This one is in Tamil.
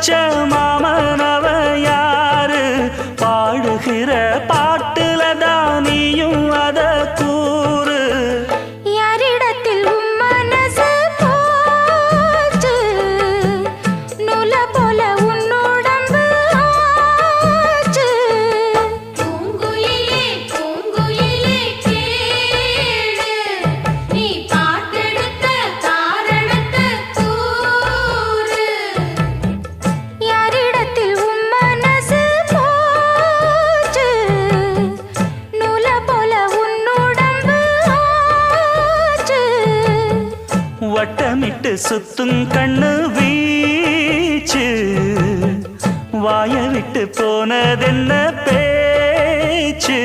வச்ச மாமனவ யாரு பாடுகிற பாட்டுல தானியும் அத கூறு யாரிடத்தில் உம் மனசு போச்சு நூல போல உன்னுடம்பு ஆச்சு பூங்குயிலே பூங்குயிலே கேளு நீ பாட்டெடுத்த காரணத்தை கூறு யாரிடத்தில் உம் மனசு போச்சு நூல போல உன்னுடம்பு ஆச்சு வட்டமிட்டு சுத்தும் கண்ணு வீச்சு வாய விட்டு போனதென்ன பேச்சு